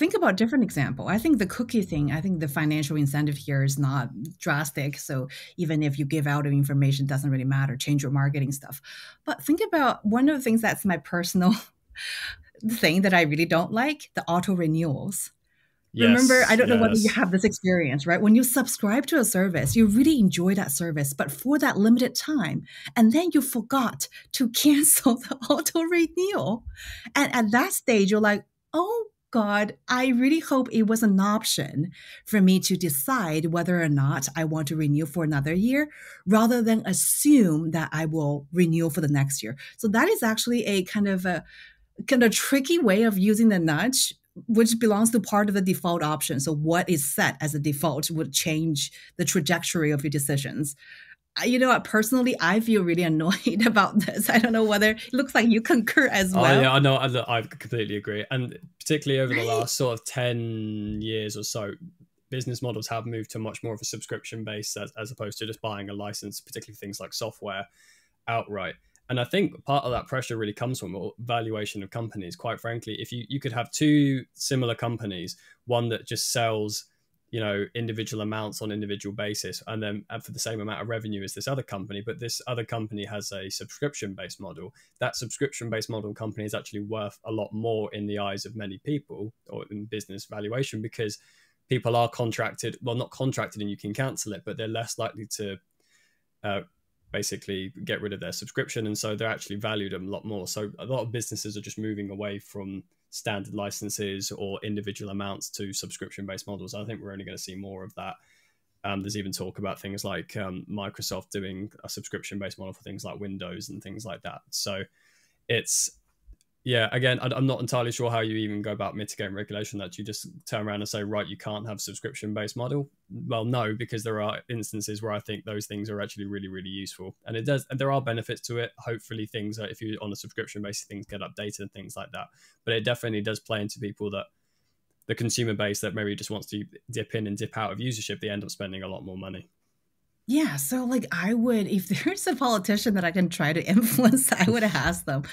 think about different example. I think the cookie thing, I think the financial incentive here is not drastic. So even if you give out of information, it doesn't really matter, change your marketing stuff. But think about one of the things that's my personal thing that I really don't like, the auto renewals. Remember, I Yes, don't know whether you yes. have this experience, right? When you subscribe to a service, you really enjoy that service, but for that limited time, and then you forgot to cancel the auto renewal. And at that stage, you're like, oh God, I really hope it was an option for me to decide whether or not I want to renew for another year rather than assume that I will renew for the next year. So that is actually a kind of tricky way of using the nudge, which belongs to part of the default option. So what is set as a default would change the trajectory of your decisions. You know what? Personally, I feel really annoyed about this. I don't know whether it looks like you concur as Oh yeah, well. I know. I completely agree, and particularly over the Right? last sort of 10 years or so, business models have moved to much more of a subscription base as opposed to just buying a license, particularly things like software outright. And I think part of that pressure really comes from valuation of companies. Quite frankly, if you could have two similar companies, one that just sells, individual amounts on individual basis, and then for the same amount of revenue as this other company, but this other company has a subscription based model. That subscription based model company is actually worth a lot more in the eyes of many people, or in business valuation, because people are contracted, well, not contracted and you can cancel it, but they're less likely to uh, basically get rid of their subscription, and so they're actually valued a lot more. So a lot of businesses are just moving away from standard licenses or individual amounts to subscription based models. I think we're only going to see more of that. There's even talk about things like Microsoft doing a subscription based model for things like Windows and things like that. So it's, yeah, again, I'm not entirely sure how you even go about mitigating regulation, that you just turn around and say, right, you can't have subscription based model. Well, no, because there are instances where I think those things are actually really, really useful, and it does, and there are benefits to it. Hopefully things if you're on a subscription basis, things get updated and things like that, but it definitely does play into people, that the consumer base that maybe just wants to dip in and dip out of usership, they end up spending a lot more money. Yeah, so like I would, if there's a politician that I can try to influence, I would ask them,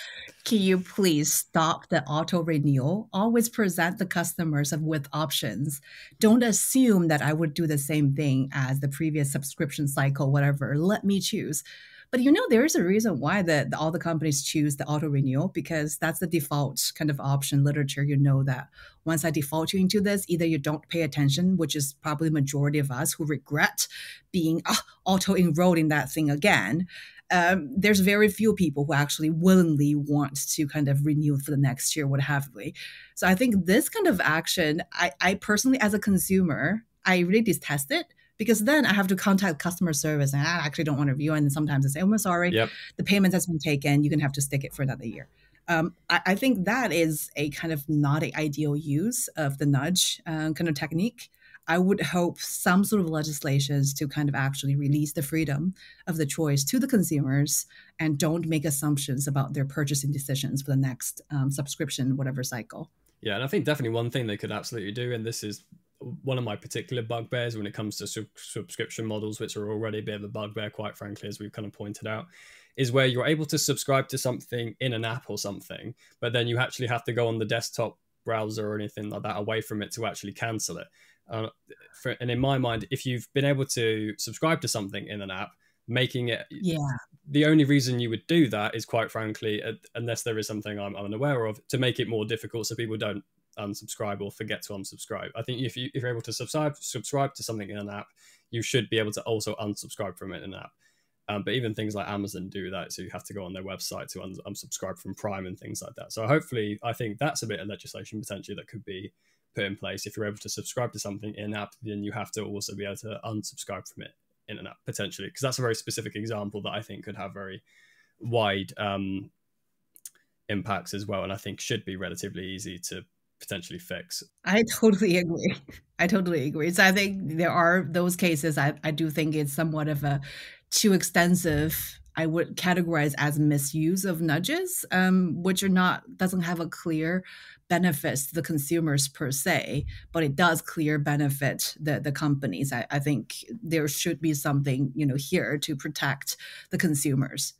can you please stop the auto renewal? Always present the customers with options. Don't assume that I would do the same thing as the previous subscription cycle, whatever. Let me choose. But there is a reason why all the companies choose the auto renewal, because that's the default kind of option literature. You know that once I default you into this, either you don't pay attention, which is probably majority of us who regret being auto enrolled in that thing again. There's very few people who actually willingly want to kind of renew for the next year, what have we. So I think this kind of action, I personally, as a consumer, I really detest it, because then I have to contact customer service and I actually don't want to review. And sometimes they say, oh, I'm sorry, Yep. the payment has been taken. You're going to have to stick it for another year. I think that is a kind of not an ideal use of the nudge kind of technique. I would hope some sort of legislations to kind of actually release the freedom of the choice to the consumers and don't make assumptions about their purchasing decisions for the next subscription, whatever cycle. Yeah, and I think definitely one thing they could absolutely do, and this is one of my particular bugbears when it comes to subscription models, which are already a bit of a bugbear, quite frankly, as we've kind of pointed out, is where you're able to subscribe to something in an app or something, but then you actually have to go on the desktop browser or anything like that away from it to actually cancel it. And in my mind, if you've been able to subscribe to something in an app, making it, Yeah. the only reason you would do that is, quite frankly, unless there is something I'm unaware of, to make it more difficult so people don't unsubscribe or forget to unsubscribe. I think if you're able to subscribe to something in an app, you should be able to also unsubscribe from it in an app. But even things like Amazon do that, so you have to go on their website to unsubscribe from Prime and things like that. So hopefully, I think that's a bit of legislation potentially that could be put in place. If you're able to subscribe to something in app, then you have to also be able to unsubscribe from it in an app potentially, because that's a very specific example that I think could have very wide impacts as well, and I think should be relatively easy to potentially fix. I totally agree. I totally agree. So I think there are those cases. I do think it's somewhat of a too extensive. I would categorize as misuse of nudges, which doesn't have a clear benefits to the consumers per se, but it does clear benefit the companies. I think there should be something here to protect the consumers.